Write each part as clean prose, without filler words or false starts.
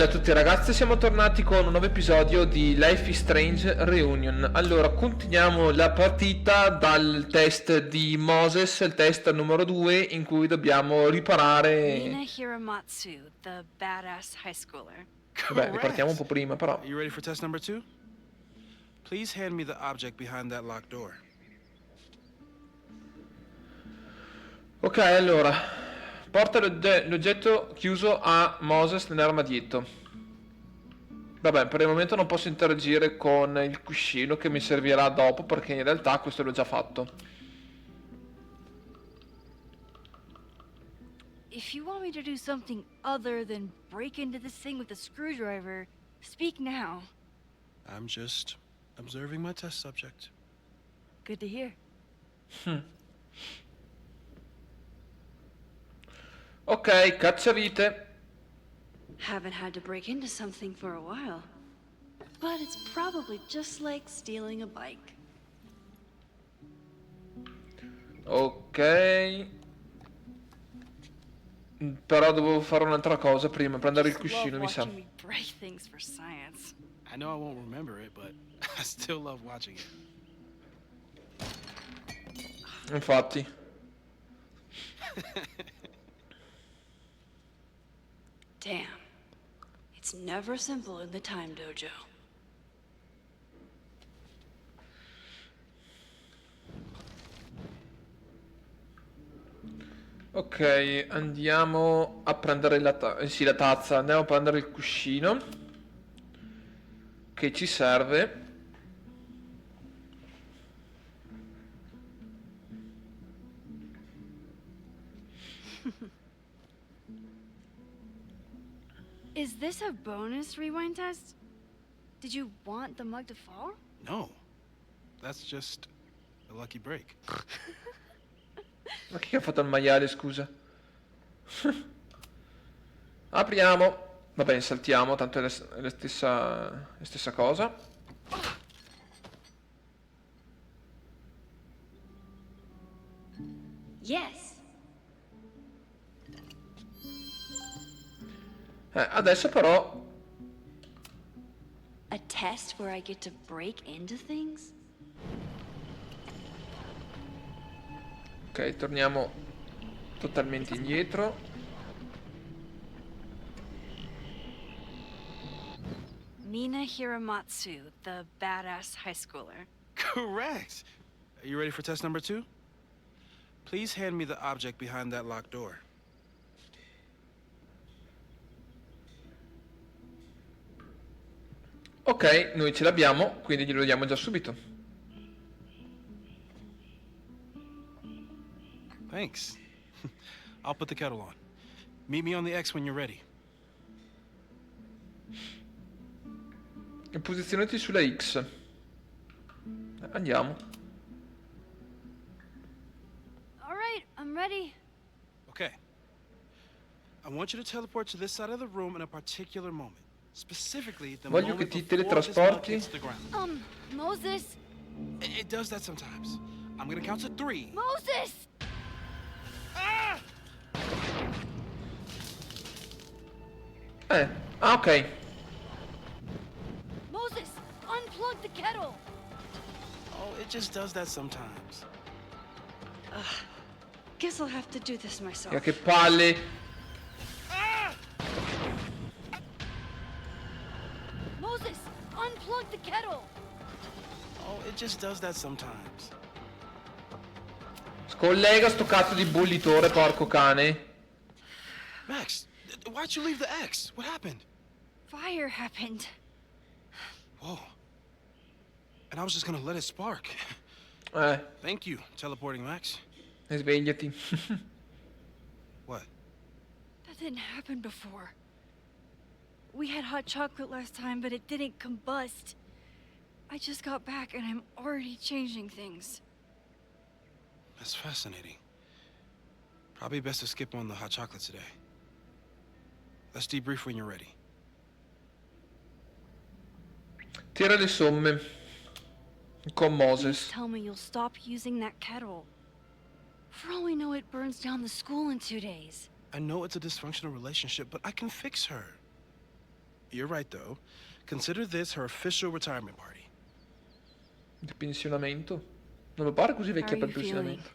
Bella a tutti ragazzi, siamo tornati con un nuovo episodio di Life is Strange Reunion. Allora, continuiamo la partita dal test di Moses, il test numero 2 in cui dobbiamo riparare. Hiramatsu, the badass high schooler. Vabbè, ripartiamo un po' Correct. prima però. Are you ready for test number 2? Please hand me the object behind that locked door. Ok, allora, porta l'oggetto chiuso a Moses nell'armadietto. Vabbè, per il momento non posso interagire con il cuscino che mi servirà dopo perché in realtà questo l'ho già fatto. If you want me to do something other than break into this thing with a screwdriver, speak now. I'm just observing my test subject. Good to hear. Ok, cacciavite. Haven't had to break into something for a while. But it's probably just like stealing a bike. Ok. Però dovevo fare un'altra cosa prima, prendere il Just cuscino, love mi sa. watching me break things for science. I know I won't remember it, but I still love watching it. Infatti. Damn. It's never simple in the time dojo. Ok, andiamo a prendere la tazza, andiamo a prendere il cuscino che ci serve. Is this a bonus rewind test? Did you want the mug to fall? No, that's just a lucky break. Ma chi ha fatto il maiale, scusa? Apriamo. Va bene, saltiamo, tanto è la stessa cosa. Yes. Adesso però... A test where I get to break into things? Ok, torniamo totalmente indietro. Mina Hiramatsu, the badass high schooler. Correct. Are you ready for test number 2? Please hand me the object behind that locked door. Ok, noi ce l'abbiamo, quindi glielo diamo già subito. Thanks. I'll put the kettle on. Meet me on the X when you're ready. E posizionati sulla X. Andiamo. All right, I'm ready. Okay. I want you to teleport to this side of the room in a particular moment. Specifically, the Voglio moment che ti before this mug teletrasporti. hits the ground. Moses! It does that sometimes. I'm gonna count to 3. Moses! Ah! Ok. Moses, unplug the kettle! Oh, it just does that sometimes. Guess I'll have to do this myself. Che palle. Ah! Moses, unplug the kettle! Oh, it just does that sometimes. Scollega sto cazzo di bollitore, porco cane. Max, why'd you leave the X? What happened? Fire happened. Whoa. And I was just gonna let it spark. Thank you, teleporting Max. Svegliati. What? That didn't happen before. We had hot chocolate last time, but it didn't combust. I just got back and I'm already changing things. That's fascinating. Probably best to skip on the hot chocolate today. Let's debrief when you're ready. Tira le somme. Con Please Moses. tell me you'll stop using that kettle. For all we know, it burns down the school in 2 days. I know it's a dysfunctional relationship, but I can fix her. You're right, though. Consider this her official retirement party. Di pensionamento? Non mi pare così How vecchia are per you il feeling pensionamento.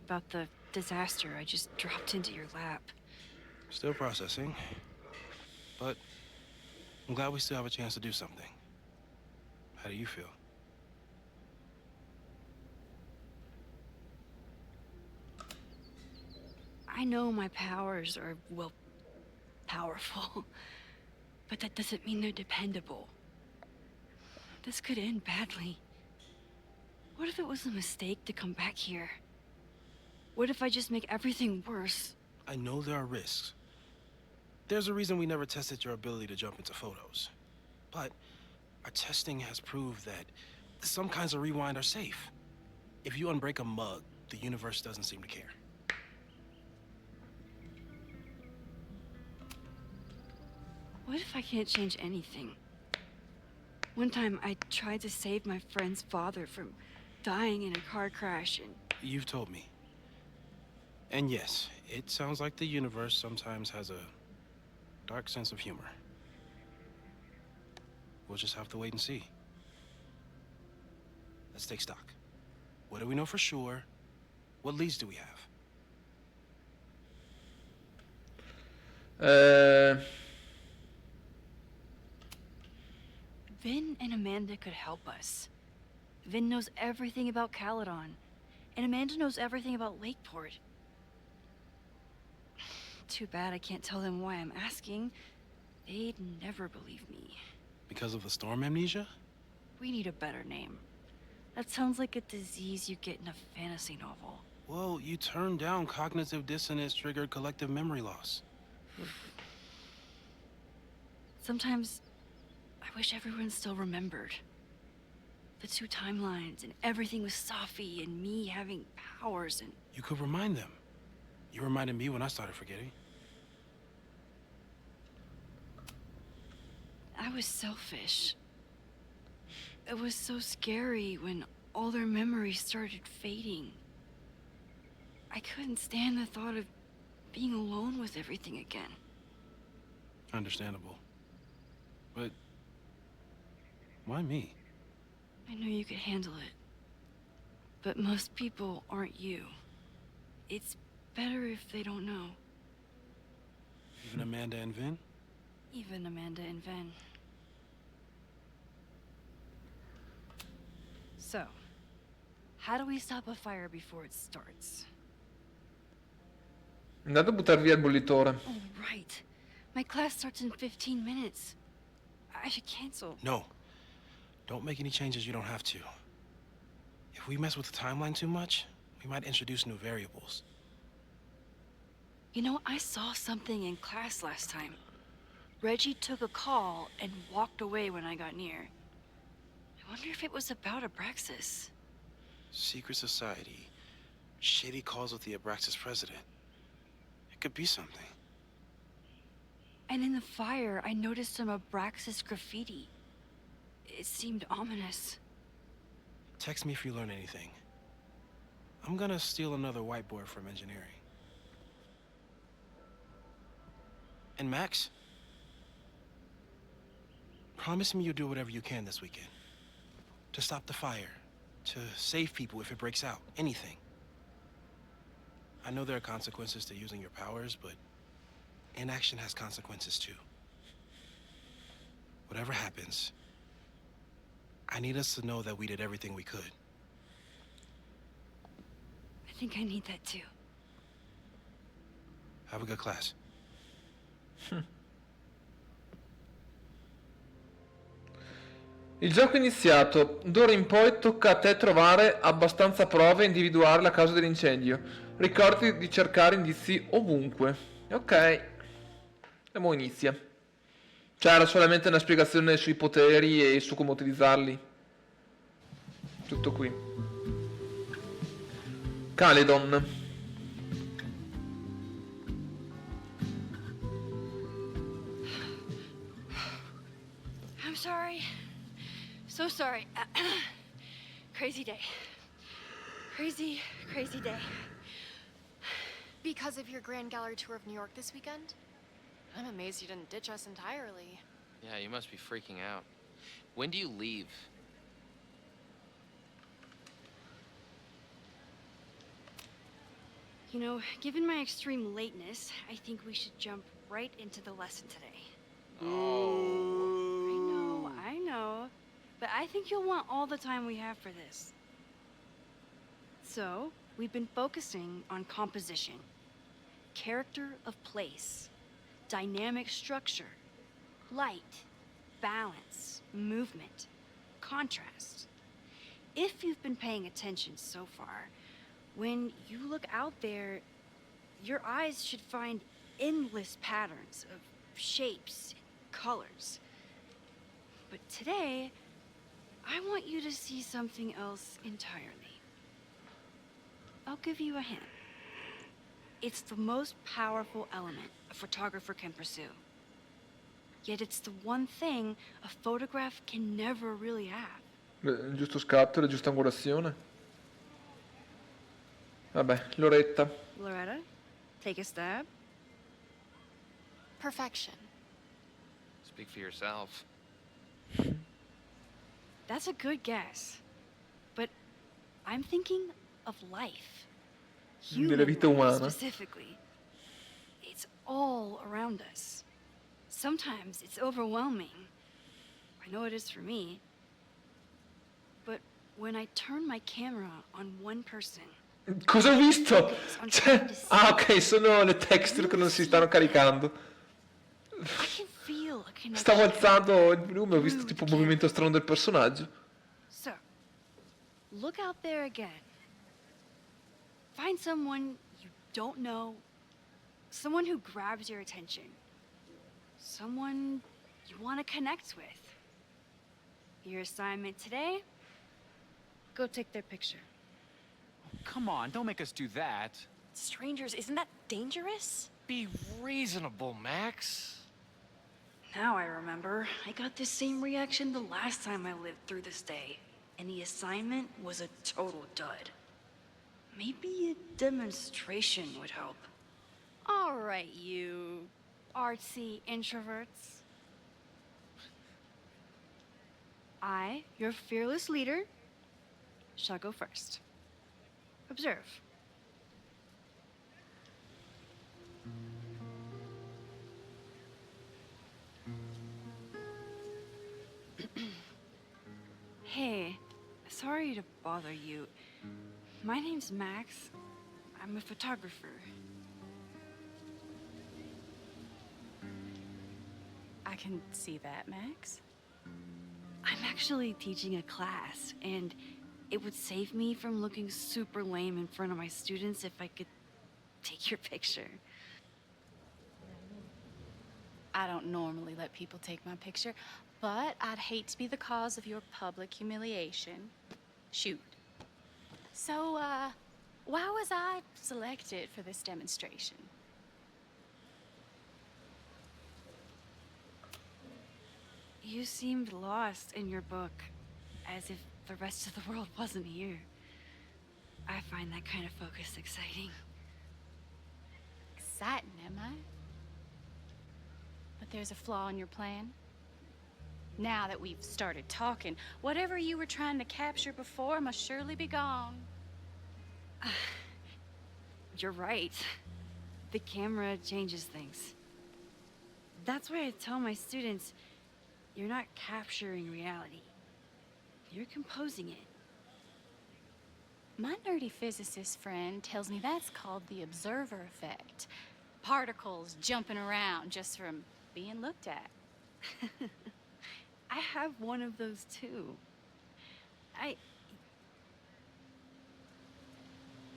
about the disaster I just dropped into your lap? Still processing. But I'm glad we still have a chance to do something. How do you feel? I know my powers are, well, powerful, but that doesn't mean they're dependable. This could end badly. What if it was a mistake to come back here? What if I just make everything worse? I know there are risks. There's a reason we never tested your ability to jump into photos. But our testing has proved that some kinds of rewind are safe. If you unbreak a mug, the universe doesn't seem to care. What if I can't change anything? One time I tried to save my friend's father from dying in a car crash and... You've told me. And yes, it sounds like the universe sometimes has a dark sense of humor. We'll just have to wait and see. Let's take stock. What do we know for sure? What leads do we have? Vin and Amanda could help us. Vin knows everything about Caledon, and Amanda knows everything about Lakeport. Too bad I can't tell them why I'm asking. They'd never believe me. Because of the storm amnesia? We need a better name. That sounds like a disease you get in a fantasy novel. Well, you turned down cognitive dissonance triggered collective memory loss. Sometimes I wish everyone still remembered. The two timelines and everything with Safi and me having powers and... You could remind them. You reminded me when I started forgetting. I was selfish. It was so scary when all their memories started fading. I couldn't stand the thought of being alone with everything again. Understandable. But why me? I knew you could handle it. But most people aren't you. It's better if they don't know. Even Amanda and Vin? Even Amanda and Ven. So, how do we stop a fire before it starts? Andate a buttar via il bollitore. Oh, right. My class starts in 15 minutes. I should cancel. No. Don't make any changes you don't have to. If we mess with the timeline too much, we might introduce new variables. You know, I saw something in class last time. Reggie took a call and walked away when I got near. I wonder if it was about Abraxas. Secret society. Shady calls with the Abraxas president. It could be something. And in the fire, I noticed some Abraxas graffiti. It seemed ominous. Text me if you learn anything. I'm gonna steal another whiteboard from engineering. And Max? Promise me you'll do whatever you can this weekend. To stop the fire. To save people if it breaks out. Anything. I know there are consequences to using your powers, but inaction has consequences too. Whatever happens, I need us to know that we did everything we could. I think I need that too. Have a good class. Il gioco è iniziato. D'ora in poi tocca a te trovare abbastanza prove e individuare la causa dell'incendio. Ricordati di cercare indizi ovunque. Ok. E mo' inizia. C'era solamente una spiegazione sui poteri e su come utilizzarli. Tutto qui. Caledon. I'm sorry. So sorry. Crazy day. Crazy, crazy day. Because of your Grand Gallery tour of New York this weekend? I'm amazed you didn't ditch us entirely. Yeah, you must be freaking out. When do you leave? You know, given my extreme lateness, I think we should jump right into the lesson today. Oh. I know. But I think you'll want all the time we have for this. So, we've been focusing on composition, character of place, dynamic structure, light, balance, movement, contrast. If you've been paying attention so far, when you look out there, your eyes should find endless patterns of shapes and colors. But today, I want you to see something else entirely. I'll give you a hint. It's the most powerful element a photographer can pursue. Yet it's the one thing a photograph can never really have. Il giusto scatto, la giusta angolazione. Vabbè, Loretta. Loretta, take a stab. Perfection. Speak for yourself. That's a good guess. But I'm thinking of life. Della vita Human life umana. specifically. It's all around us. Sometimes it's overwhelming. I know it is for me. But when I turn my camera on one person, Cosa ho visto? Cioè, ok, sono le texture che non si stanno caricando. I can feel a connection. Stavo alzando il volume, ho visto tipo un movimento strano del personaggio. So, look out there again. Find someone you don't know, someone who grabs your attention, someone you want to connect with. Your assignment today? Go take their picture. Come on, don't make us do that. Strangers, isn't that dangerous? Be reasonable, Max. Now I remember. I got the same reaction the last time I lived through this day, and the assignment was a total dud. Maybe a demonstration would help. All right, you artsy introverts. I, your fearless leader, shall go first. Observe. Hey, sorry to bother you. My name's Max. I'm a photographer. I can see that, Max. I'm actually teaching a class, and it would save me from looking super lame in front of my students if I could take your picture. I don't normally let people take my picture, but I'd hate to be the cause of your public humiliation. Shoot. So, why was I selected for this demonstration? You seemed lost in your book, as if the rest of the world wasn't here. I find that kind of focus exciting. Exciting, am I? But there's a flaw in your plan. Now that we've started talking, whatever you were trying to capture before must surely be gone. You're right. The camera changes things. That's why I tell my students, you're not capturing reality. You're composing it. My nerdy physicist friend tells me that's called the observer effect. Particles jumping around just from being looked at. I have one of those too.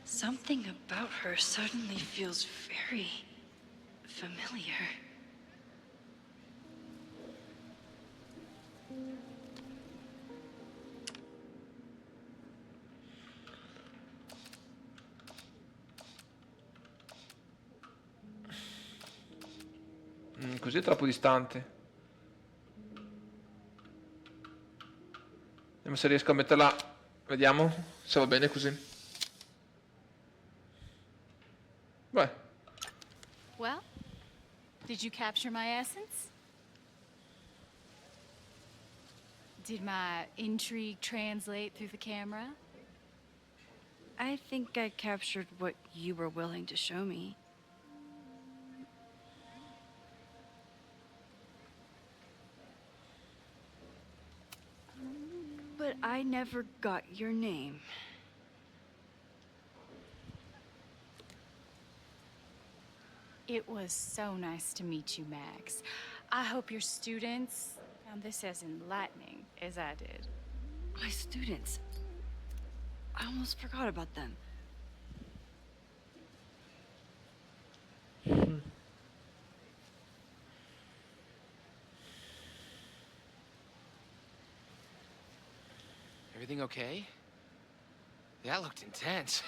Something about her suddenly feels very familiar. Così è troppo distante. Vediamo se riesco a metterla. Vediamo se va bene così. Beh, Well, did you capture my essence? Did my intrigue translate through the camera? I think I captured what you were willing to show me. But I never got your name. It was so nice to meet you, Max. I hope your students found this as enlightening as I did. My students. I almost forgot about them. Everything okay? That looked intense.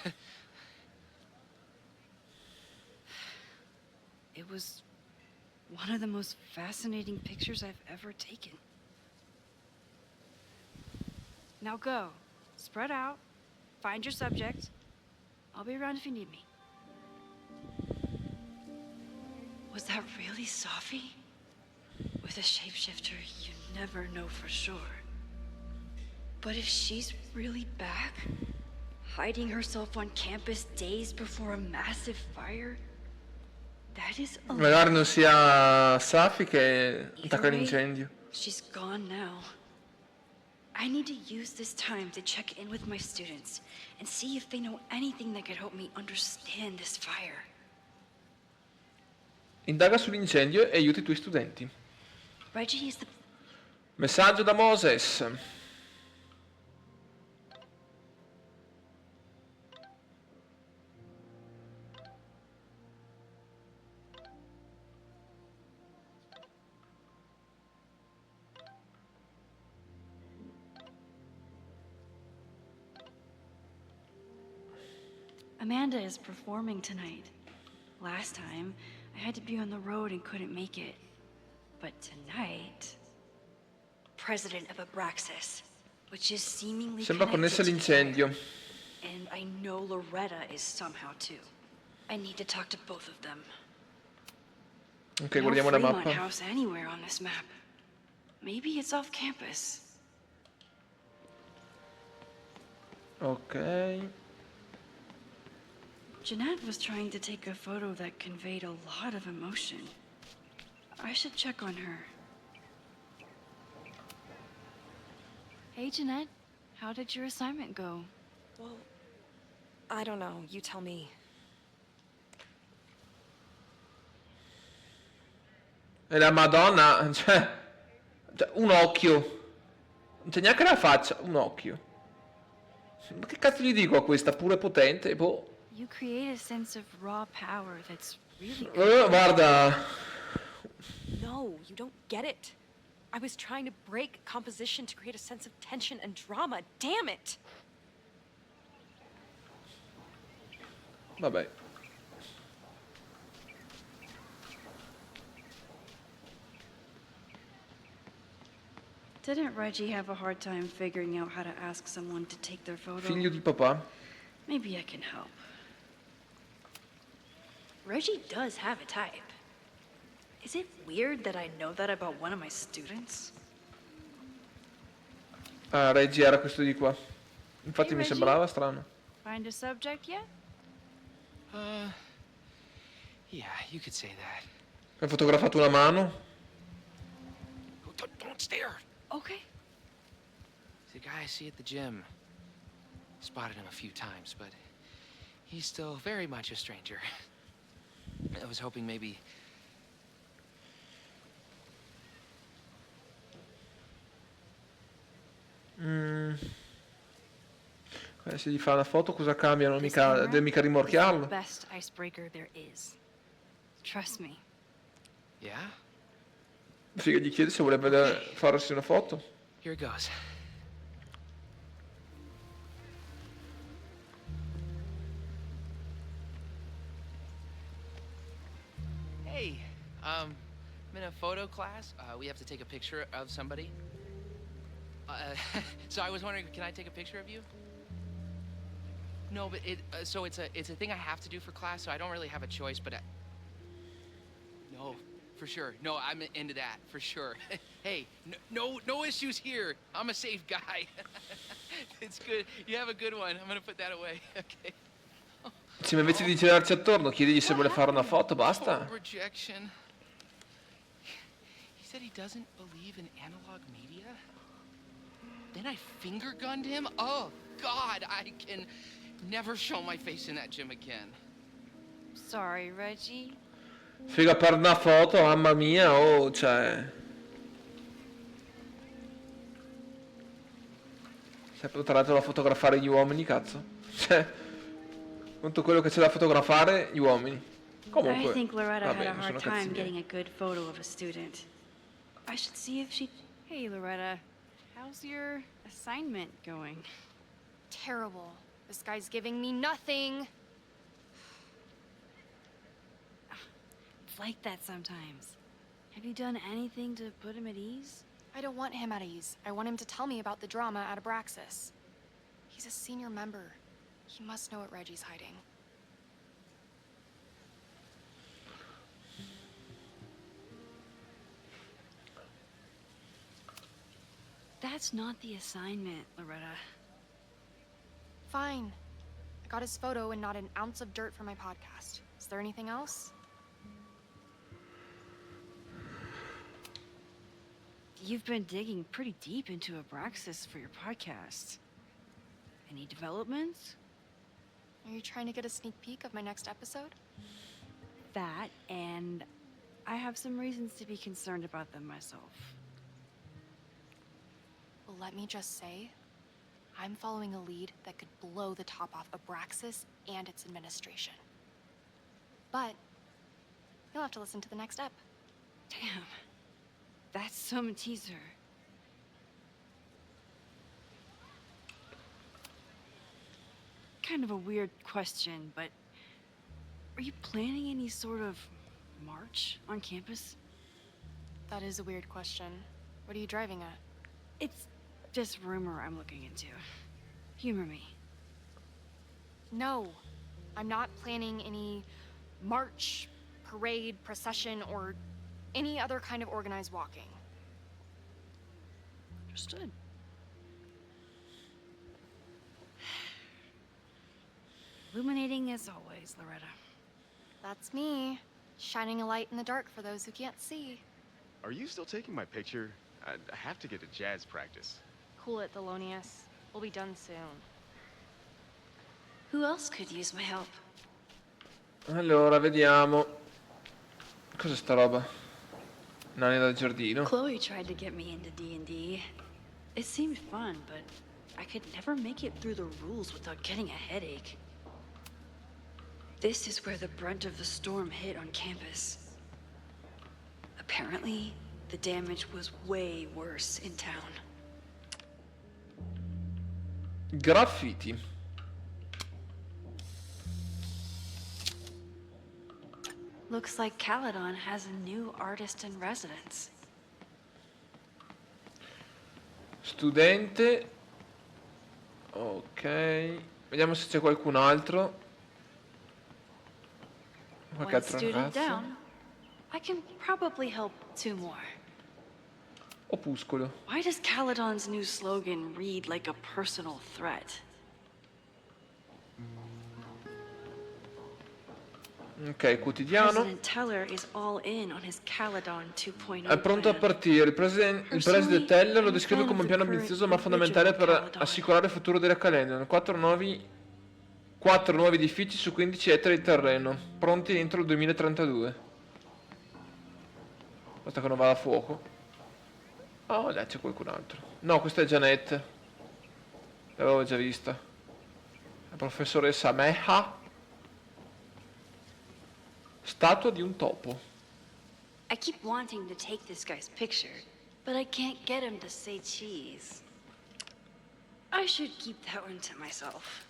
It was one of the most fascinating pictures I've ever taken. Now go. Spread out. Find your subject. I'll be around if you need me. Was that really Safi? With a shapeshifter, you never know for sure. But if she's really back, hiding herself on campus days before a massive fire, that is a Magari non sia Safi che attacca Either way, l'incendio. she's gone now. I need to use this time to check in with my students and see if they know anything that could help me understand this fire. Indaga sull'incendio e aiuta i tuoi studenti. Reggie is the... Messaggio da Moses. Amanda is performing tonight. Last time, I had to be on the road and couldn't make it. But tonight, president of Abraxas, which is seemingly Sembra connessa connected to the all'incendio. fire. And I know Loretta is somehow too. I need to talk to both of them. Ok, No guardiamo la Fremont mappa. house anywhere on this map. Maybe it's off campus. Ok. Jeanette was trying to take a photo that conveyed a lot of emotion. I should check on her. Hey, Jeanette. How did your assignment go? Well, I don't know. You tell me. E la Madonna, cioè, un occhio. Non c'è neanche la faccia, un occhio. Ma che cazzo gli dico a questa, pure potente? Boh. You create a sense of raw power that's really good. Guarda. No, you don't get it. I was trying to break composition to create a sense of tension and drama. Damn it! Vabbè. Didn't Reggie have a hard time figuring out how to ask someone to take their photo? Figlio di papà. Maybe I can help. Reggie does have a type. Is it weird that I know that about one of my students? Ah, Reggie era questo di qua. Infatti Hey, mi Reggie. sembrava strano. Find a subject yet? Yeah, you could say that. Hai fotografato una mano? Oh, don't stare! Okay. He's a guy I see at the gym. Spotted him a few times, but he's still very much a stranger. I was hoping maybe... Se gli fa una foto cosa cambiano? This Mica, camera deve mica is the rimorchiarlo. best icebreaker there is. Trust me. Yeah? Figa gli chiede se vuole farsi una foto. Here it goes. Hey, I'm in a photo class. We have to take a picture of somebody. So I was wondering, can I take a picture of you? No, but it's a thing I have to do for class, so I don't really have a choice. But no, for sure. No, I'm into that, for sure. Hey, no issues here. I'm a safe guy. It's good. You have a good one. I'm gonna put that away. Okay. Sì, ma invece di girarci attorno, chiedigli se vuole fare una foto, basta. Total rejection. He said he doesn't believe in analog media. Then I finger gunned him? Oh, God, I can never show my face in that gym again. Sorry, Reggie. Figa per una foto, mamma mia, oh, cioè... Sempre tra l'altro da fotografare gli uomini, cazzo. Cioè, tutto quello che c'è da fotografare, gli uomini. Comunque, I think Loretta va had a bene, sono hard time cazzi getting miei. a good photo of a student. I should see if she... Hey, Loretta. How's your assignment going? Terrible. This guy's giving me nothing. It's like that sometimes. Have you done anything to put him at ease? I don't want him at ease. I want him to tell me about the drama at Abraxas. He's a senior member. He must know what Reggie's hiding. That's not the assignment, Loretta. Fine. I got his photo and not an ounce of dirt for my podcast. Is there anything else? You've been digging pretty deep into Abraxas for your podcast. Any developments? Are you trying to get a sneak peek of my next episode? That, and I have some reasons to be concerned about them myself. Well, let me just say, I'm following a lead that could blow the top off Abraxas and its administration. But you'll have to listen to the next ep. Damn. That's some teaser. Kind of a weird question, but are you planning any sort of march on campus? That is a weird question. What are you driving at? It's just rumor I'm looking into. Humor me. No, I'm not planning any march, parade, procession, or any other kind of organized walking. Understood. Illuminating as always, Loretta. That's me, shining a light in the dark for those who can't see. Are you still taking my picture? I have to get to jazz practice. Cool it, Thelonious. We'll be done soon. Who else could use my help? Allora, vediamo. Cos'è sta roba? Nani dal giardino. Chloe tried to get me into D&D. It seemed fun, but I could never make it through the rules without getting a headache. This is where the brunt of the storm hit on campus. Apparently, the damage was way worse in town. Graffiti. Looks like Caledon has a new artist in residence. Studente. Ok. Vediamo se c'è qualcun altro. Qualche One altro student ragazzo. down. I can probably help two more. Opuscolo. Why does Caledon's new slogan read like a personal threat? Ok, quotidiano. President Teller is all in on his Caledon 2.0 È pronto a plan. partire. Il preside Teller lo descrive come un piano ambizioso ma fondamentale per assicurare il futuro della Caledon. 4 nuovi edifici su 15 ettari di terreno, pronti entro il 2032. Basta che non vada a fuoco. Oh, là c'è qualcun altro. No, questa è Janet. L'avevo già vista. La professoressa Meha. Statua di un topo. I keep wanting to take this guy's picture, but I can't get him to say cheese. I should keep that one to myself.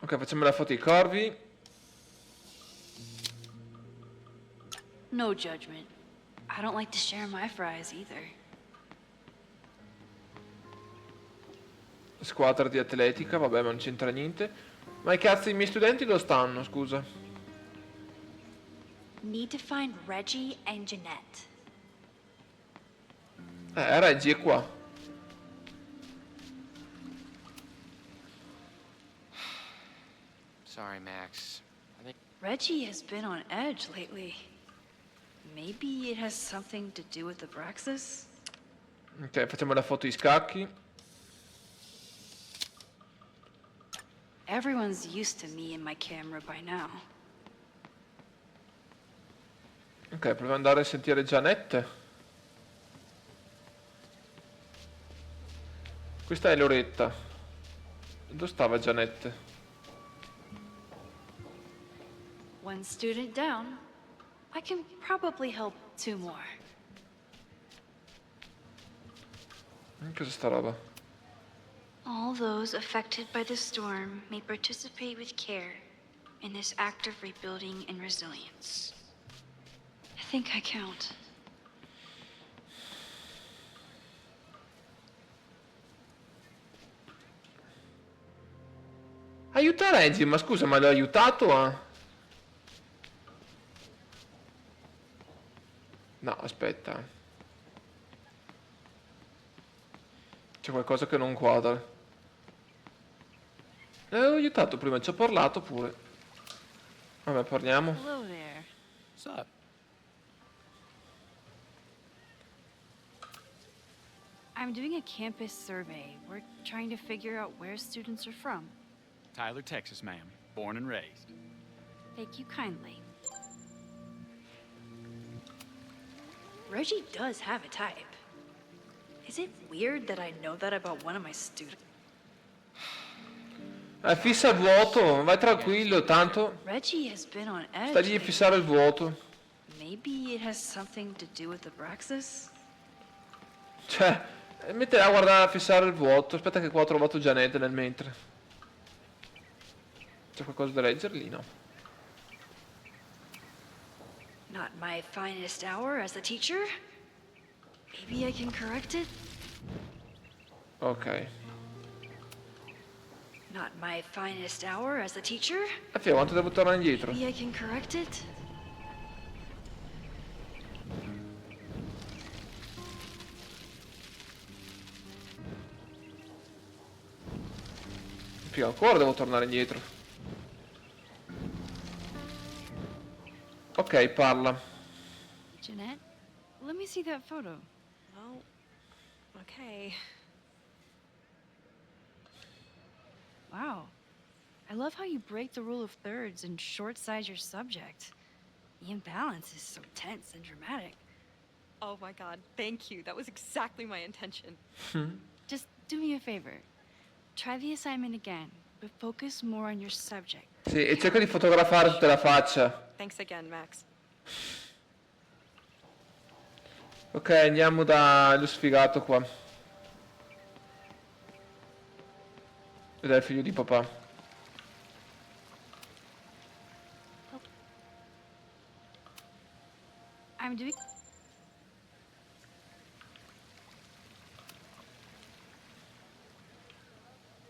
Ok, facciamo la foto ai corvi. No judgment. I don't like to share my fries either. Squadra di atletica, vabbè, ma non c'entra niente. Ma i cazzi i miei studenti dove stanno, scusa? need to find Reggie and Jeanette. Reggie è qua. Sorry, Max. I think Reggie has been on edge lately. Maybe it has something to do with the Abraxas? Ok, facciamo la foto di scacchi. Everyone's used to me and my camera by now. Ok, proviamo ad andare a sentire Janette. Questa è Loretta. Dove stava Janette? One student down. I can probably help 2 more. Cos'è sta roba? All those affected by the storm may participate with care in this act of rebuilding and resilience. I think I count. Aiuta Reggie, ma scusa, ma l'ho aiutato a... No, aspetta. C'è qualcosa che non quadra. L'ho aiutato prima, ci ho parlato pure. Vabbè, parliamo. Hello there. What's up? I'm doing a campus survey. We're trying to figure out where students are from. Tyler, Texas, ma'am. Born and raised. Thank you kindly. Reggie does have a type. Is it weird that I know that about one of my students? Fissa il vuoto, vai tranquillo, tanto Reggie has been on edge. stagli a fissare il vuoto. Maybe it has something to do with the Abraxas? Cioè, metti a guardare a fissare il vuoto. Aspetta che qua ho trovato Janette nel mentre. C'è qualcosa da leggere lì, no? Not my finest hour as a teacher? Maybe I can correct it? Ok. Not my finest hour as a teacher? Fia, quanto devo tornare indietro? Maybe I can correct it? Fia, ancora devo tornare indietro. Ok, parla. Jeanette, let me see that photo. Well, okay. Wow. I love how you break the rule of thirds and short-size your subject. The imbalance is so tense and dramatic. Oh my god, thank you. That was exactly my intention. Just do me a favor. Try the assignment again, but focus more on your subject. Sì, e cerca di fotografare tutta la faccia. Thanks again, Max. Ok, andiamo dallo sfigato qua. Ed è il figlio di papà. I'm doing...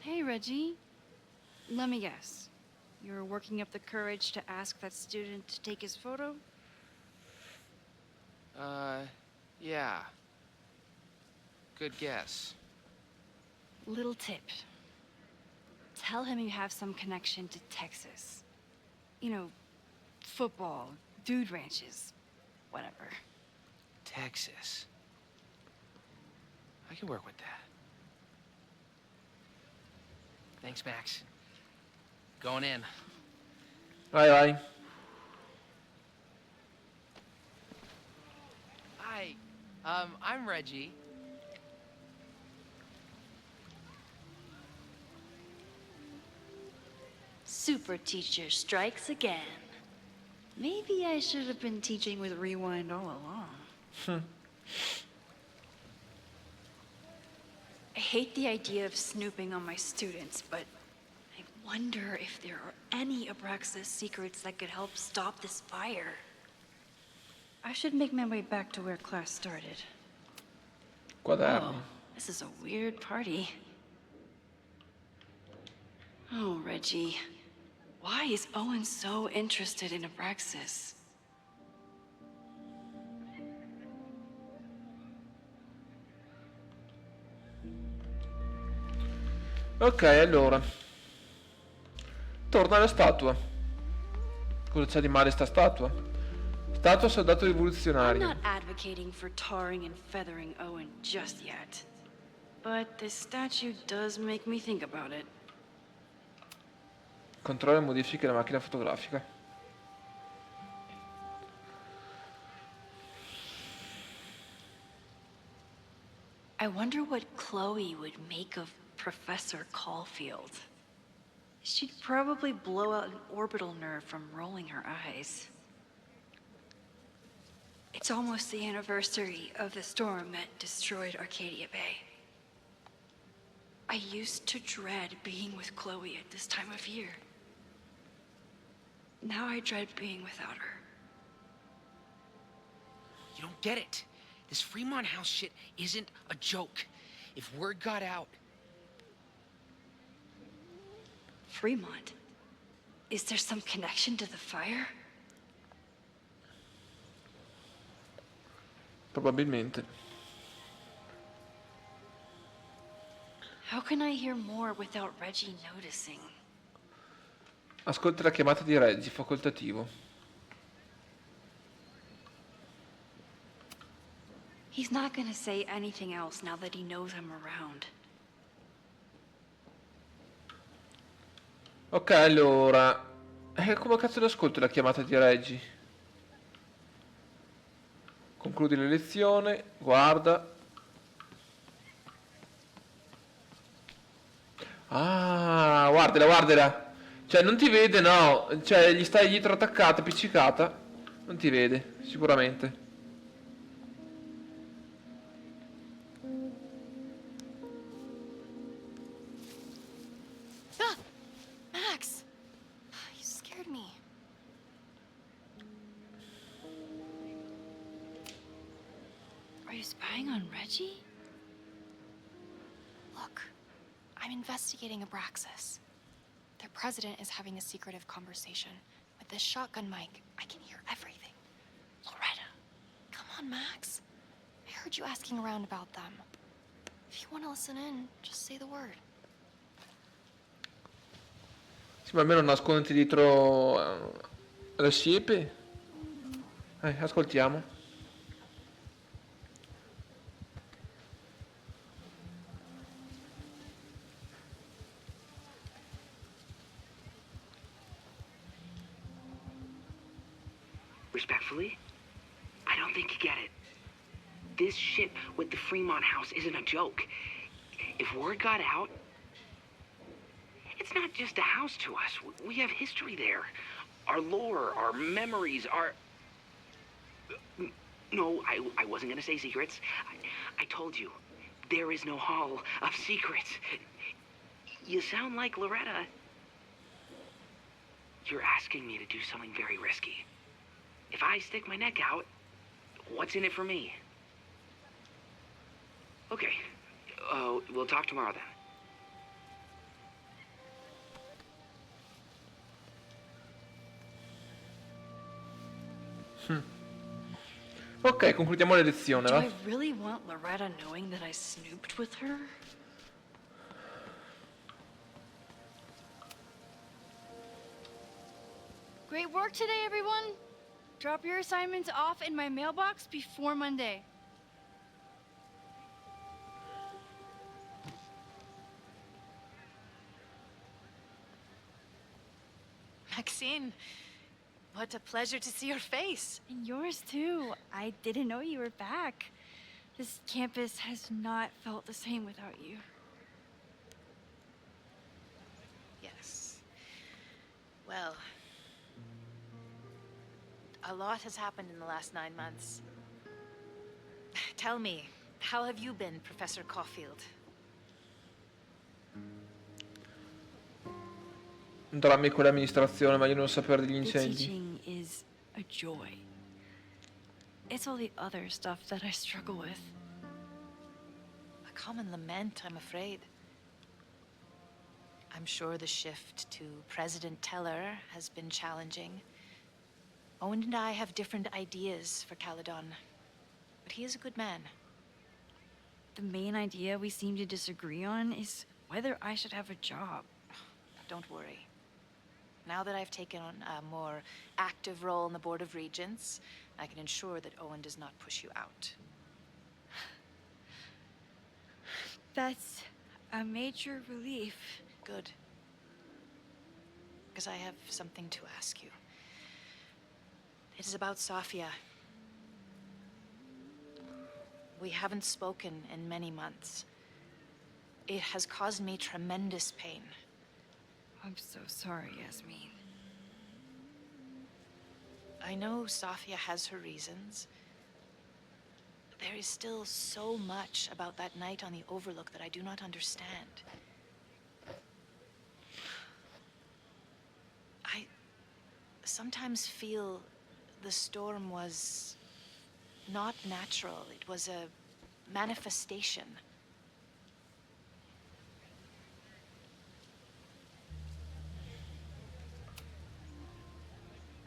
Hey, Reggie. Let me guess. You're working up the courage to ask that student to take his photo? Yeah. Good guess. Little tip. Tell him you have some connection to Texas. You know, football, dude ranches, whatever. Texas. I can work with that. Thanks, Max. Going in. Vai, vai. Hi. I'm Reggie. Super teacher strikes again. Maybe I should have been teaching with Rewind all along. I hate the idea of snooping on my students, but I wonder if there are any Abraxas secrets that could help stop this fire. I should make my way back to where class started. Quaderni. This is a weird party. Oh, Reggie. Why is Owen so interested in Abraxas? Ok, allora. Torna alla statua. Cosa c'è di male sta statua? Statua soldato I'm rivoluzionario. not advocating for tarring and feathering Owen just yet. But this statue does make me think about it. Controlla e modifica la macchina fotografica. I wonder what Chloe would make of Professor Caulfield. She'd probably blow out an orbital nerve from rolling her eyes. It's almost the anniversary of the storm that destroyed Arcadia Bay. I used to dread being with Chloe at this time of year. Now I dread being without her. You don't get it. This Fremont House shit isn't a joke. If word got out... Fremont? Is there some connection to the fire? Probabilmente. How can I hear more without Reggie noticing? Ascolta la chiamata di Reggie, facoltativo. He's not gonna say anything else now that he knows I'm around. Ok, allora. Come cazzo le ascolto la chiamata di Reggie? Concludi la lezione, guarda. Ah, guardala, guardala. Cioè, non ti vede, no. Cioè, gli stai dietro attaccata, appiccicata. Non ti vede, sicuramente. Ah! Max! You scared me. Are you spying on Reggie? Look, I'm investigating Abraxas. Their president is having a secretive conversation. With this shotgun mic, I can hear everything. Loretta, come on, Max. I heard you asking around about them. If you want to listen in, just say the word. Sì, ma almeno nasconditi dietro la siepe. Ascoltiamo. Respectfully, I don't think you get it. This shit with the Fremont House isn't a joke. If word got out, it's not just a house to us. We have history there. Our lore, our memories, our... No, I wasn't gonna say secrets. I told you, there is no hall of secrets. You sound like Loretta. You're asking me to do something very risky. If I stick my neck out, what's in it for me? Okay, we'll talk tomorrow then. Ok, concludiamo la lezione, Do va? I really want Loretta knowing that I snooped with her? Great work today, everyone. Drop your assignments off in my mailbox before Monday. Maxine, what a pleasure to see your face. And yours too. I didn't know you were back. This campus has not felt the same without you. Yes. Well, a lot has happened in the last 9 months. Tell me, how have you been, Professor Caulfield? Drammi con l'amministrazione, meglio non sapere degli The incendi. teaching is a joy. It's all the other stuff that I struggle with. A common lament, I'm afraid. I'm sure the shift to President Teller has been challenging. Owen and I have different ideas for Caledon, but he is a good man. The main idea we seem to disagree on is whether I should have a job. Don't worry. Now that I've taken on a more active role in the Board of Regents, I can ensure that Owen does not push you out. That's a major relief. Good. Because I have something to ask you. It is about Sofia. We haven't spoken in many months. It has caused me tremendous pain. I'm so sorry, Yasmin. I know Sofia has her reasons. There is still so much about that night on the Overlook that I do not understand. I sometimes feel the storm was not natural. It was a manifestation.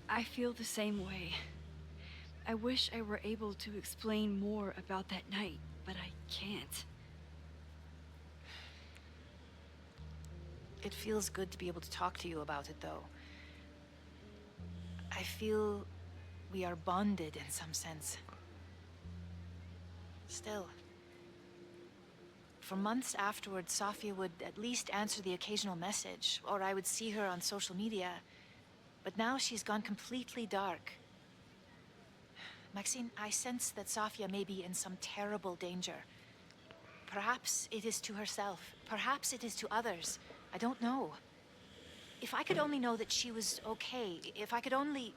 I feel the same way. I wish I were able to explain more about that night, but I can't. It feels good to be able to talk to you about it, though. I feel we are bonded in some sense. Still, for months afterwards, Sofia would at least answer the occasional message, or I would see her on social media. But now she's gone completely dark. Maxine, I sense that Sofia may be in some terrible danger. Perhaps it is to herself. Perhaps it is to others. I don't know. If I could only know that she was okay, if I could only...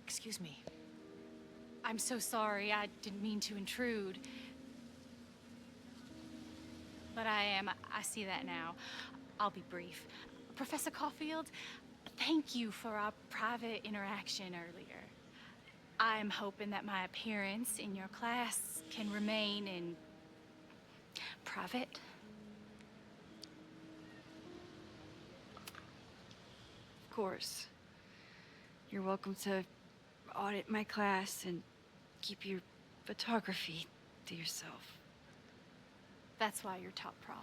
Excuse me. I'm so sorry. I didn't mean to intrude. But I see that now. I'll be brief. Professor Caulfield, thank you for our private interaction earlier. I'm hoping that my appearance in your class can remain in private. Of course. You're welcome to audit my class and keep your photography to yourself. That's why you're top prof.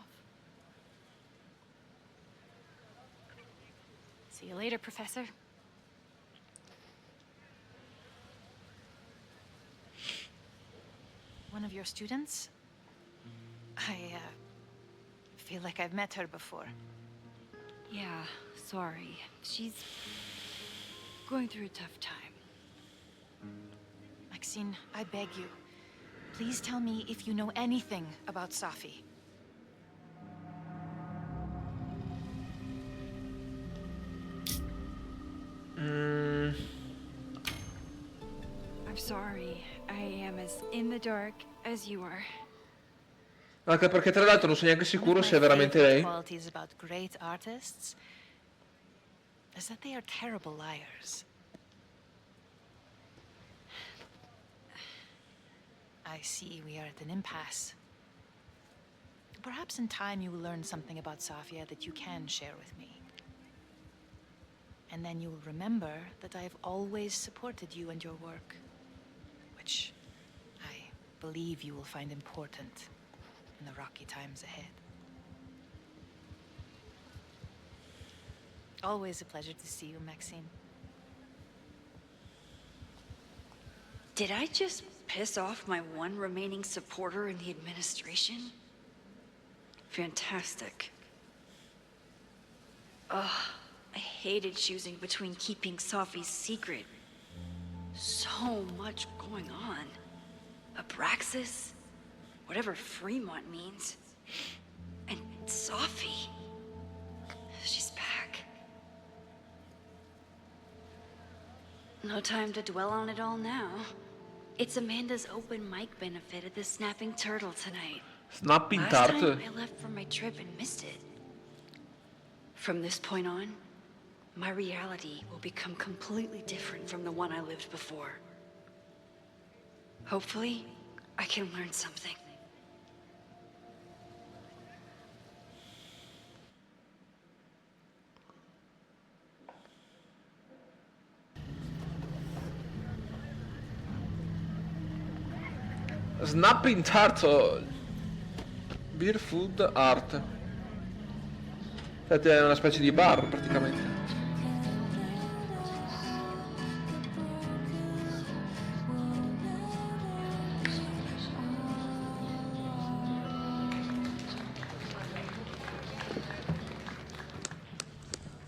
See you later, Professor. One of your students? I feel like I've met her before. Yeah, sorry. She's going through a tough time. Maxine, I beg you. Please tell me if you know anything about Safi. I'm sorry. I am as in the dark as you are. Anche perché tra l'altro non sono neanche sicuro se è veramente lei. Qualities about great artists is that they are terrible liars. I see we are at an impasse. Perhaps in time you will learn something about Sofia that you can share with me. And then you will remember that I have always supported you and your work, which I believe you will find important in the rocky times ahead. Always a pleasure to see you, Maxine. Did I just piss off my one remaining supporter in the administration? Fantastic. Ugh, I hated choosing between keeping Sophie's secret. So much going on. Abraxas, whatever Fremont means. And Sophie. She's back. No time to dwell on it all now. It's Amanda's open mic benefit at the Snapping Turtle tonight. Snapping Last Turtle? time I left for my trip and missed it. From this point on, my reality will become completely different from the one I lived before. Hopefully, I can learn something. Snapping Turtle. Beer Food Art. Infatti è una specie di bar praticamente.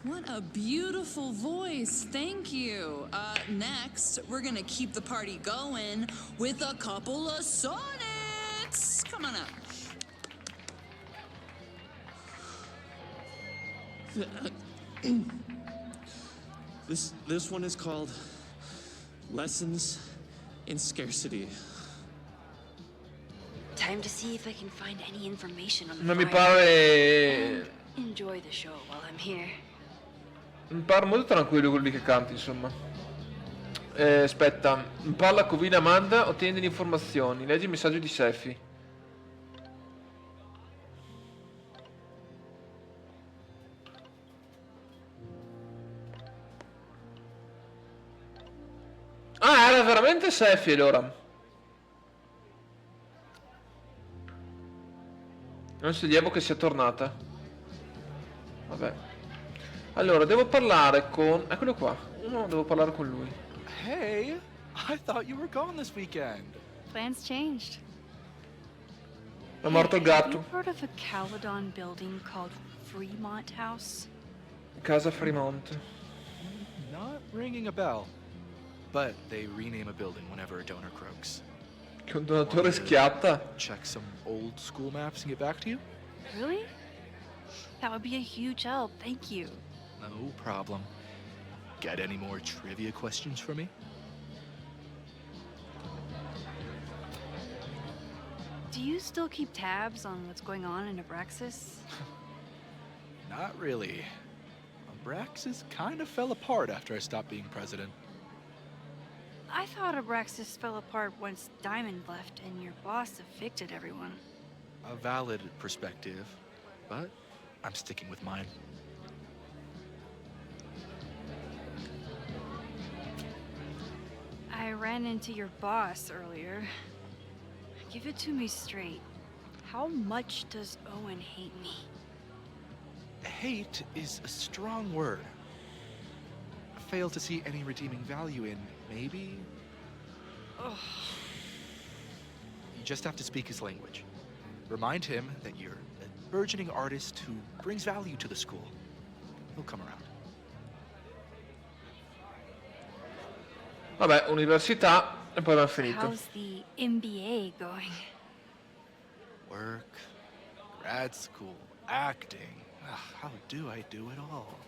What a beautiful voice. Thank you. Next, we're gonna keep the party going with a couple of sonnets. Come on up. This one is called Lessons in Scarcity. Time to see if I can find any information on the Non mi fire. pare... And enjoy the show while I'm here. Mi pare molto tranquillo quello lì che canta, insomma. Aspetta, parla con Vina Amanda, ottieni delle informazioni. Leggi il messaggio di Seffi. Ah, era veramente Seffi allora. Non sollievo che sia tornata. Vabbè. Allora, devo parlare con... Eccolo qua. No, devo parlare con lui. Hey, I thought you were gone this weekend. Plans changed. È morto il Have you gatto. heard of a Caledon building called Fremont House? Casa Fremont. Not ringing a bell. But they rename a building whenever a donor croaks. Che un donatore schiatta. Check some old school maps and get back to you? Really? That would be a huge help. Thank you. No problem. Got any more trivia questions for me? Do you still keep tabs on what's going on in Abraxas? Not really. Abraxas kind of fell apart after I stopped being president. I thought Abraxas fell apart once Diamond left and your boss evicted everyone. A valid perspective, but I'm sticking with mine. I ran into your boss earlier. Give it to me straight. How much does Owen hate me? Hate is a strong word. Fail to see any redeeming value in, maybe? Ugh. You just have to speak his language. Remind him that you're a burgeoning artist who brings value to the school. He'll come around. Vabbè, università e poi abbiamo finito. How's the MBA going? Work, grad school, acting. Ugh, how do I do it all?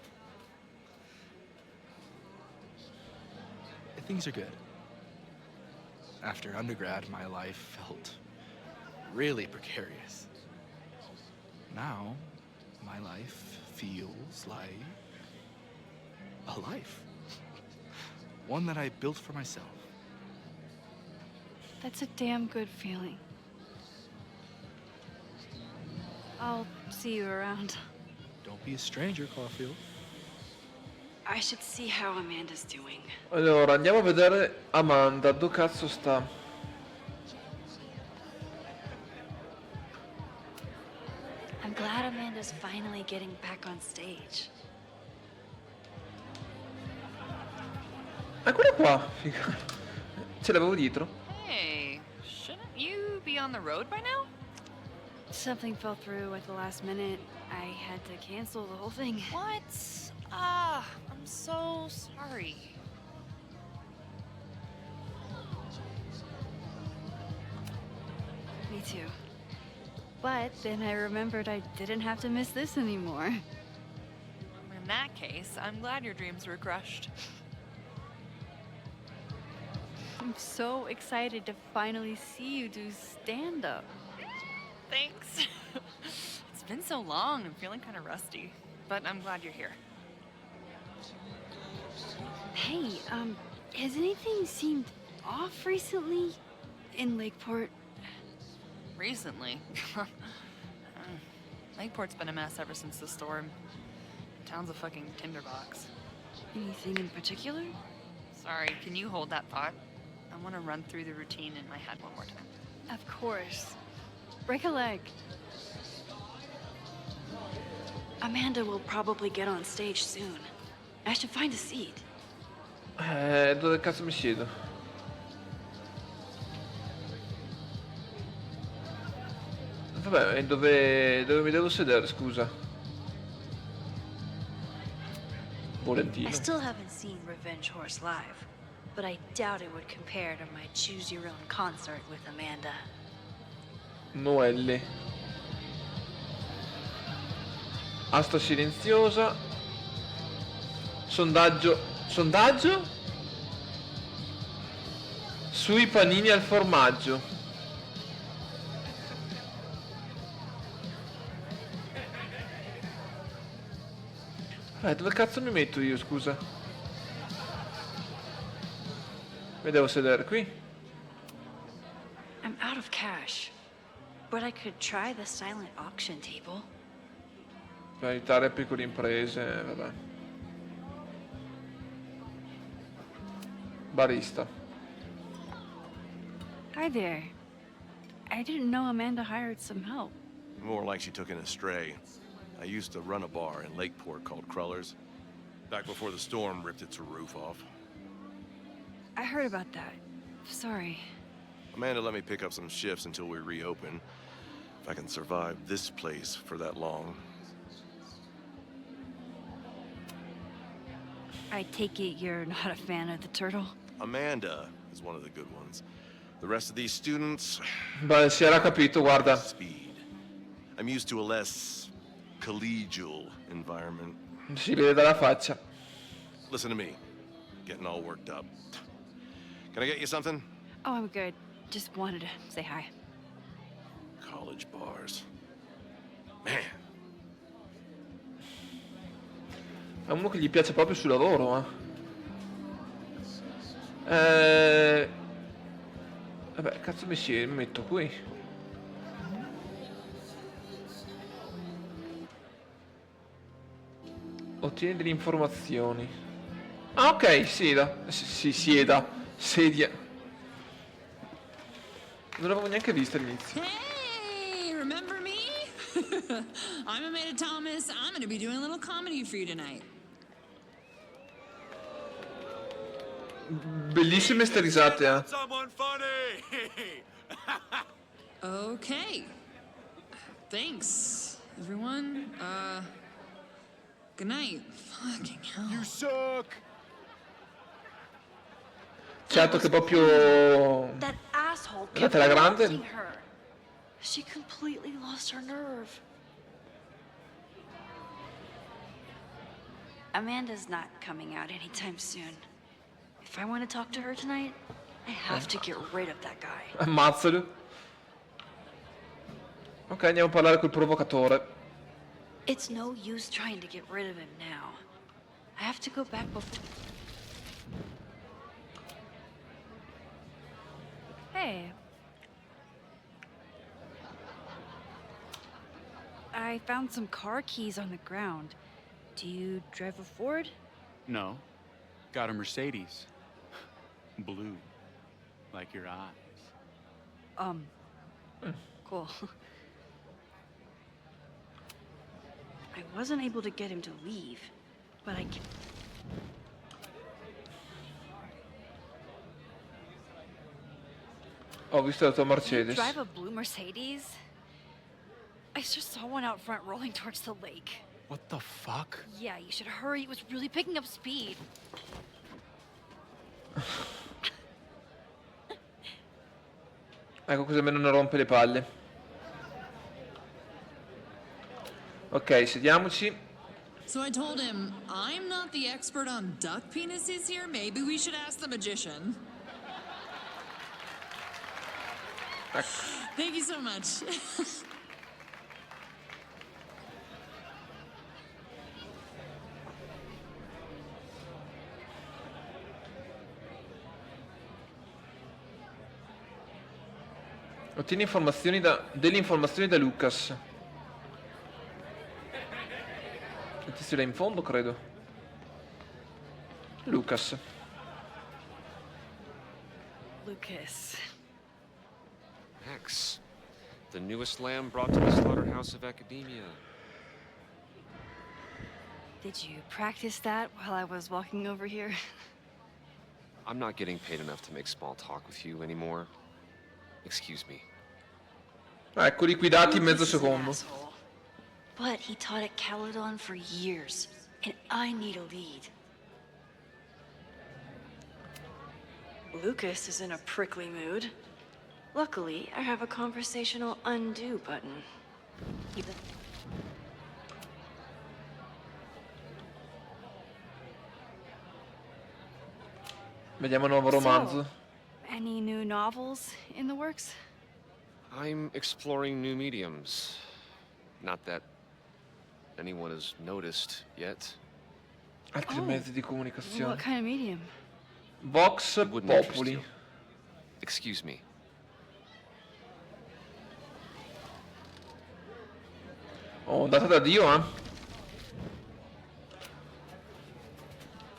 Things are good. After undergrad, my life felt really precarious. Now, my life feels like a life. One that I built for myself. That's a damn good feeling. I'll see you around. Don't be a stranger, Caulfield. I should see how Amanda's doing. Allora, andiamo a vedere Amanda. Dove cazzo sta? I'm glad Amanda's finally getting back on stage. Eccolo qua. Figa. Ce l'avevo dietro. Hey, shouldn't you be on the road by now? Something fell through at the last minute. I had to cancel the whole thing. What? Ah, I'm so sorry. Me too. But then I remembered I didn't have to miss this anymore. In that case, I'm glad your dreams were crushed. I'm so excited to finally see you do stand-up. Thanks. It's been so long, I'm feeling kind of rusty. But I'm glad you're here. Hey, has anything seemed off recently in Lakeport? Recently? Lakeport's been a mess ever since the storm. Town's a fucking tinderbox. Anything in particular? Sorry, can you hold that thought? I want to run through the routine in my head one more time. Of course. Break a leg. Amanda will probably get on stage soon. I should find a seat. Dove cazzo mi siedo? Vabbè, dove mi devo sedere, scusa? Volentino. I still haven't seen Revenge Horse live, but I doubt it would compare to my Choose Your Own concert with Amanda. Noelle. Asta silenziosa. Sondaggio? Sui panini al formaggio. Dove cazzo mi metto io, scusa? Mi devo sedere qui? I'm out of cash, but I could try the silent auction table. Per aiutare piccole imprese, vabbè. Barista. Hi there. I didn't know Amanda hired some help. More like she took in a stray. I used to run a bar in Lakeport called Crullers, back before the storm ripped its roof off. I heard about that. Sorry. Amanda let me pick up some shifts until we reopen. If I can survive this place for that long. I take it you're not a fan of the turtle? Amanda is one of the good ones. The rest of these students... Beh, si era capito, guarda. Speed. I'm used to a less collegial environment. Si vede dalla faccia. Listen to me. Getting all worked up. Can I get you something? Oh, I'm good. Just wanted to say hi. College bars. Man. È uno che gli piace proprio sul lavoro, Vabbè, cazzo mi metto qui. Ottieni delle informazioni. Ah, ok, sedia. Non l'avevo neanche vista all'inizio. Hey, remember me? I'm Amanda Thomas. I'm gonna be doing a little comedy for you tonight. Bellissime ste risate, Someone funny! Okay. Thanks, everyone. Good night. Fucking hell. You suck! Certo che proprio... That asshole La kept tela grande? asking her. She completely lost her nerve. Amanda's not coming out anytime soon. If I want to talk to her tonight, I have to get rid of that guy. Ammazzalo. Ok, andiamo a parlare col provocatore. It's no use trying to get rid of him now. I have to go back before... Hey. I found some car keys on the ground. Do you drive a Ford? No. Got a Mercedes. Blue. Like your eyes. Cool. I wasn't able to get him to leave, but I can... Ho visto la tua You Mercedes. drive a blue Mercedes? I just saw one out front rolling towards the lake. What the fuck? Yeah, you should hurry. It was really picking up speed. Ecco, così almeno non rompe le palle. Ok, sediamoci. So I told him, I'm not the expert on duck penises here. Maybe we should ask the magician. Thank you so much. Ottieni delle informazioni da Lucas. Il tizio là in fondo, credo. Lucas. Lucas. Hex. The newest lamb brought to the slaughterhouse of academia. Did you practice that while I was walking over here? I'm not getting paid enough to make small talk with you anymore. Excuse me. Ecco, liquidati in mezzo Lucas is an secondo. asshole. But he taught at Caledon for years, and I need a lead. Lucas is in a prickly mood. Luckily, I have a conversational undo button. Vediamo il nuovo romanzo. So, any new novels in the works? I'm exploring new mediums. Not that anyone has noticed yet. Altri mezzi di comunicazione. What kind of medium? Vox It wouldn't interest Populi. you. Excuse me. Oh, andata da Dio, eh.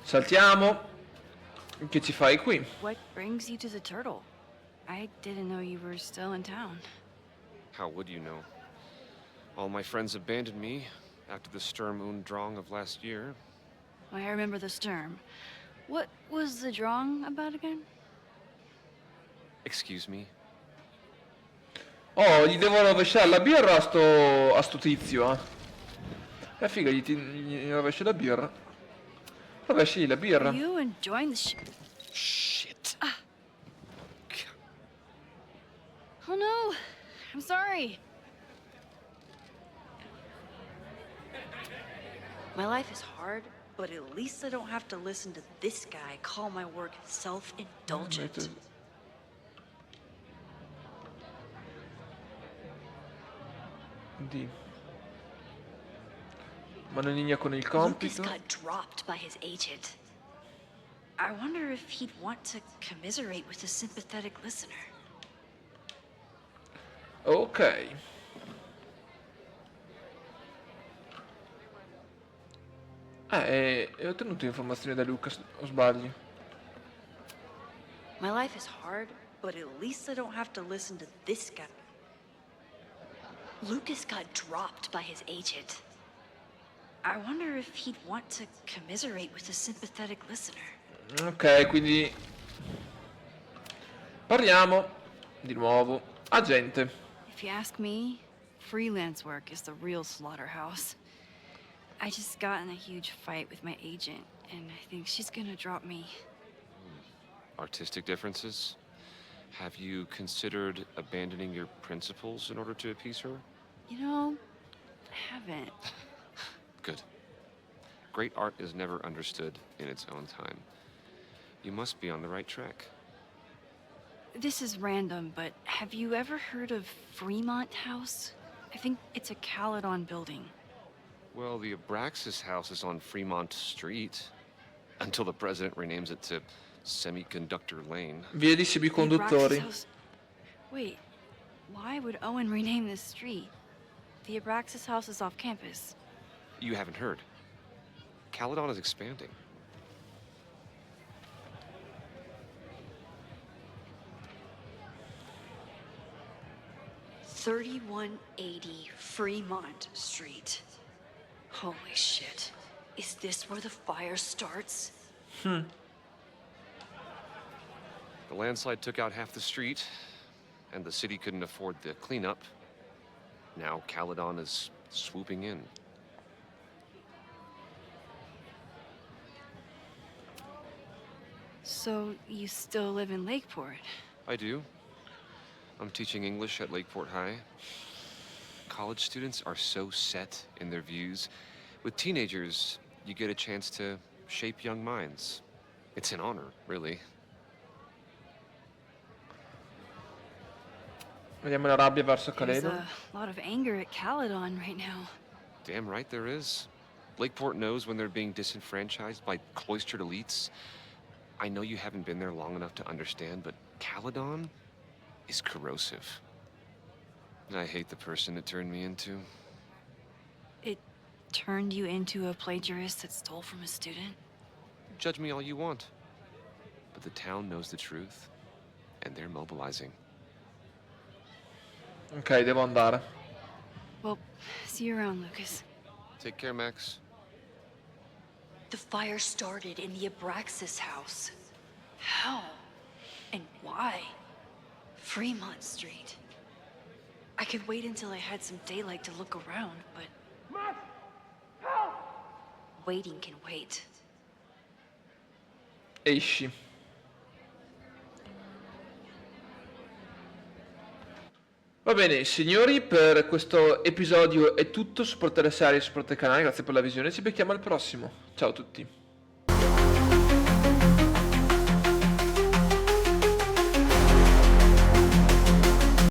Saltiamo. Che ci fai qui? What brings you to the Turtle? I didn't know you were still in town. How would you know? All my friends abandoned me after the Sturm und Drang of last year. I remember the Sturm. What was the Drang about again? Excuse me. Oh, gli devo rovesciare la birra a sto tizio, eh. Figa, gli rovesci la birra. Rovesci la birra. Are you enjoying the Shit. Oh no, I'm sorry. My life is hard, but at least I don't have to listen to this guy call my work self-indulgent. Di. Mano in linea con il Lucas compito. got dropped by his agent. I wonder if he'd want to commiserate with a sympathetic listener. Ok. Ho ottenuto informazioni da Lucas, o sbaglio? My life is hard, but at least I don't have to listen to this guy. Lucas got dropped by his agent. I wonder if he'd want to commiserate with a sympathetic listener. Ok, quindi parliamo di nuovo. Agente. If you ask me, freelance work is the real slaughterhouse. I just got in a huge fight with my agent, and I think she's gonna drop me. Artistic differences? Have you considered abandoning your principles in order to appease her? You know, I haven't. Good. Great art is never understood in its own time. You must be on the right track. This is random, but have you ever heard of Fremont House? I think it's a Caledon building. Well, the Abraxas house is on Fremont Street. Until the president renames it to Semiconductor Lane. Via di The semiconduttori. Abraxas House- Wait, why would Owen rename this street? The Abraxas House is off campus. You haven't heard. Caledon is expanding. $3180 Fremont Street. Holy shit. Is this where the fire starts? The landslide took out half the street, and the city couldn't afford the cleanup. Now Caledon is swooping in. So you still live in Lakeport? I do. I'm teaching English at Lakeport High. College students are so set in their views. With teenagers, you get a chance to shape young minds. It's an honor, really. Vediamo la rabbia verso There's Caledon. a lot of anger at Caledon right now. Damn right there is. Lakeport knows when they're being disenfranchised by cloistered elites. I know you haven't been there long enough to understand, but Caledon is corrosive. And I hate the person it turned me into. It turned you into a plagiarist that stole from a student? Judge me all you want. But the town knows the truth, and they're mobilizing. Ok, devo andare. Well, see you around, Lucas. Take care, Max. The fire started in the Abraxas house. How? And why? Fremont Street. I could wait until I had some daylight to look around, but... Waiting can wait. Esci. Va bene, signori, per questo episodio è tutto. Supportate la serie, supportate il canale, grazie per la visione, ci becchiamo al prossimo. Ciao a tutti.